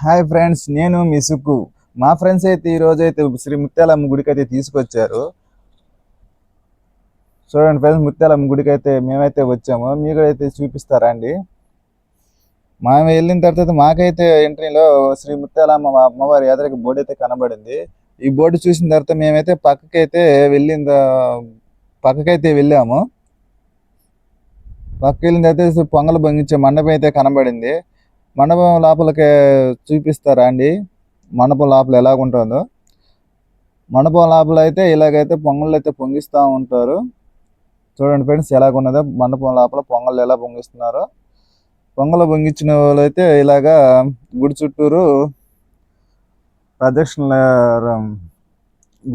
Hi friends, నేను మీ సుక్కు. మా friends అయితే ఈ రోజు అయితే శ్రీ ముత్యాలమ్మ గుడికి అయితే తీసుకొచ్చారు. చూడండి ఫ్రెండ్స్, ముత్యాలమ్మ గుడికి అయితే మేమైతే వచ్చాము. మీకు అయితే చూపిస్తారా అండి? మేము వెళ్ళిన తర్వాత మాకైతే ఎంట్రీలో శ్రీ ముత్యాలమ్మ అమ్మవారి ఎదురుగా బోర్డు అయితే కనబడింది. ఈ బోర్డు చూసిన తర్వాత మేమైతే పక్కకైతే వెళ్ళాము. పక్కకి వెళ్ళిన తర్వాత పొంగల్ పొంగించే మండపం అయితే కనబడింది. మండపం లోపలికి చూపిస్తారా అండి? మండపం లోపల ఎలాగుంటుందో. మండపం లోపల అయితే ఇలాగైతే పొంగళ్ళు అయితే పొంగిస్తూ ఉంటారు. చూడండి ఫ్రెండ్స్, ఎలాగున్నదో మండపం లోపల పొంగళ్ళు ఎలా పొంగిస్తున్నారో. పొంగలు పొంగించిన వాళ్ళు అయితే ఇలాగా గుడి చుట్టూరు ప్రదక్షిణ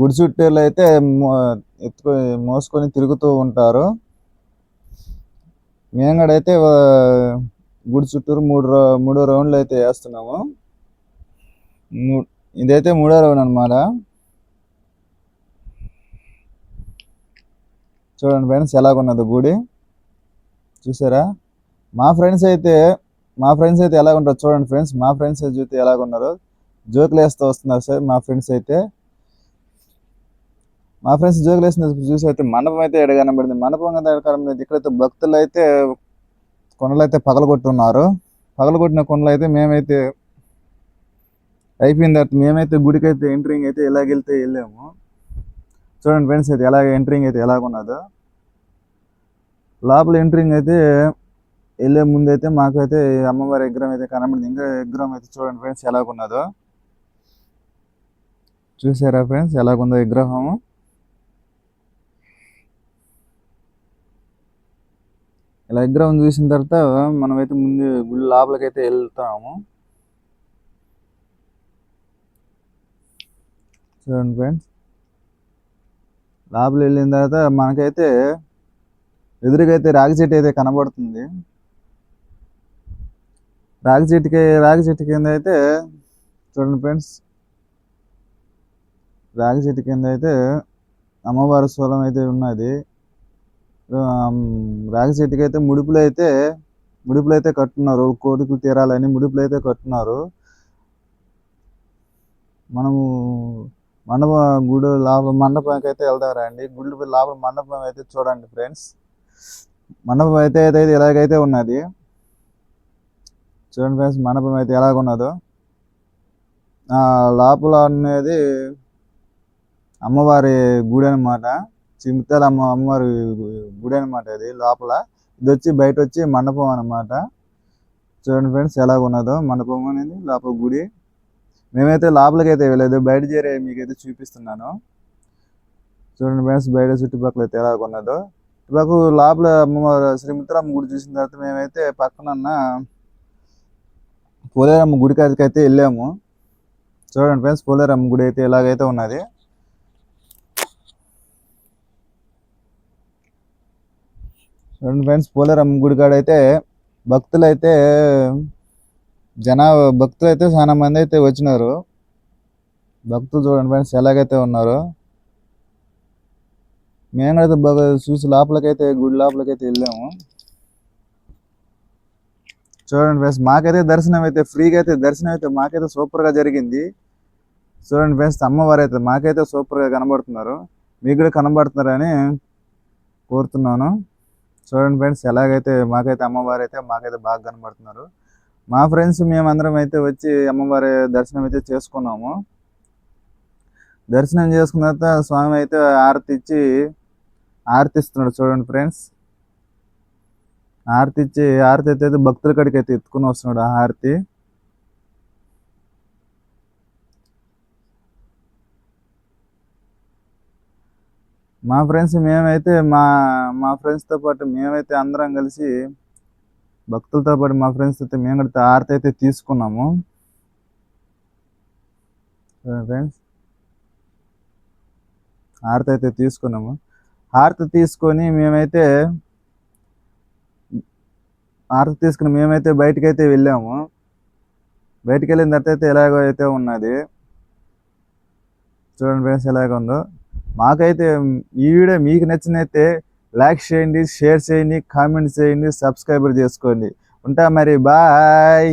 గుడి చుట్టూరు అయితే మోసుకొని తిరుగుతూ ఉంటారు. మేము కూడా అయితే గుడి చుట్టూరు మూడు రౌండ్లు అయితే వేస్తున్నాము. ఇదైతే మూడో రౌండ్ అనమాట. చూడండి ఫ్రెండ్స్, ఎలాగున్నది గుడి చూసారా? మా ఫ్రెండ్స్ అయితే ఎలా ఉంటారు చూడండి ఫ్రెండ్స్. మా ఫ్రెండ్స్ చూస్తే ఎలాగున్నారు, జోకులు వేస్తూ వస్తున్నారు సార్. మా ఫ్రెండ్స్ జోకులు వేస్తున్నారు చూసి అయితే మండపం అయితే ఎడ కనబడింది. మండపం కదా కనబడింది. ఇక్కడైతే భక్తులు అయితే కొండలు అయితే పగలగొట్టున్నారు. పగలగొట్టిన కొండలు అయితే మేమైతే అయిపోయిన తర్వాత మేమైతే గుడికి అయితే ఎంట్రింగ్ అయితే ఎలాగెళ్తే వెళ్ళాము. చూడండి ఫ్రెండ్స్, అయితే ఎలాగ ఎంట్రింగ్ అయితే ఎలాగున్నదో. లోపల ఎంట్రింగ్ అయితే వెళ్ళే ముందు అయితే మాకైతే అమ్మవారి విగ్రహం అయితే కనబడింది. ఇంకా విగ్రహం అయితే చూడండి ఫ్రెండ్స్ ఎలాగున్నదో. చూసారా ఫ్రెండ్స్ ఎలాగుందో విగ్రహం? ఇలా విగ్రహం చూసిన తర్వాత మనమైతే ముందు గుడి లోపలికి అయితే వెళ్తాము. చూడండి ఫ్రెండ్స్, లోపల వెళ్ళిన తర్వాత మనకైతే ఎదురుగైతే రాగి చెట్టు అయితే కనబడుతుంది. రాగి చెట్టు కింద అయితే చూడండి ఫ్రెండ్స్, రాగి చెట్టు కింద అయితే అమ్మవారి స్థూలం అయితే ఉన్నది. రాగి చెట్టుకి అయితే ముడుపులు అయితే కట్టున్నారు. కోరికలు తీరాలని ముడుపులు అయితే కట్టున్నారు. మనము గుడి లోపల మండపానికి అయితే వెళ్తారా అండి? గుడి లోపల మండపం అయితే చూడండి ఫ్రెండ్స్. మండపం అయితే ఇలాగైతే ఉన్నది. చూడండి ఫ్రెండ్స్, మండపం అయితే ఎలాగున్నదో. లోపల అనేది అమ్మవారి గుడి అనమాట. చిముత్యాల అమ్మవారి గుడి అనమాట. ఇది లోపల, ఇది వచ్చి బయట వచ్చి మండపం అనమాట. చూడండి ఫ్రెండ్స్ ఎలాగున్నదో మండపం అనేది, లోపల గుడి. మేమైతే లోపలికి అయితే వెళ్ళలేదు, బయట చేరే మీకైతే చూపిస్తున్నాను. చూడండి ఫ్రెండ్స్, బయట చుట్టుపక్కల అయితే ఎలాగున్నదో. ఇటుపక్క లోపల అమ్మవారు శ్రీ ముత్యాలమ్మ గుడి చూసిన తర్వాత మేమైతే పక్కన పోలేరమ్మ గుడికి అయితే వెళ్ళాము. చూడండి ఫ్రెండ్స్, పోలేరమ్మ గుడి అయితే ఇలాగైతే ఉన్నది. చూడండి ఫ్రెండ్స్, పోలేరమ్మ గుడి కాడ అయితే భక్తులు అయితే చాలా మంది అయితే వచ్చినారు. భక్తులు చూడండి ఫ్రెండ్స్ ఎలాగైతే ఉన్నారు. మేము అయితే బాగా చూసి గుడి లోపలికైతే వెళ్ళాము. చూడండి ఫ్రెండ్స్, మాకైతే ఫ్రీగా అయితే దర్శనం అయితే మాకైతే సూపర్గా జరిగింది. చూడండి ఫ్రెండ్స్, అమ్మవారు అయితే మాకైతే సూపర్గా కనబడుతున్నారు. మీకు కూడా కనబడుతున్నారని కోరుతున్నాను. చూడండి ఫ్రెండ్స్, ఎలాగైతే మాకైతే అమ్మవారు అయితే మాకైతే బాగా కనబడుతున్నారు. మా ఫ్రెండ్స్ మేమందరం అయితే వచ్చి అమ్మవారి దర్శనం అయితే చేసుకున్నాము. దర్శనం చేసుకున్న తర్వాత స్వామి అయితే ఆరతిస్తున్నాడు. చూడండి ఫ్రెండ్స్, ఆరతి అయితే భక్తుల కాడికి అయితే ఎత్తుకుని వస్తున్నాడు ఆ హారతి. మా ఫ్రెండ్స్ మేమైతే మా ఫ్రెండ్స్తో పాటు మేమైతే అందరం కలిసి భక్తులతో పాటు మా ఫ్రెండ్స్ అయితే మేము కూడా హారతి అయితే తీసుకున్నాము. ఫ్రెండ్స్, హారతి అయితే తీసుకున్నాము. హారతి తీసుకొని మేమైతే బయటకైతే వెళ్ళాము. బయటికి వెళ్ళిన తర్వాత అయితే ఎలాగో అయితే ఉన్నది. చూడండి ఫ్రెండ్స్ ఎలాగ ఉందో. మాకైతే ఈ వీడియో మీకు నచ్చినైతే లైక్ చేయండి, షేర్ చేయండి, కామెంట్ చేయండి, సబ్స్క్రైబర్ చేసుకోండి. ఉంటా మరి, బాయ్.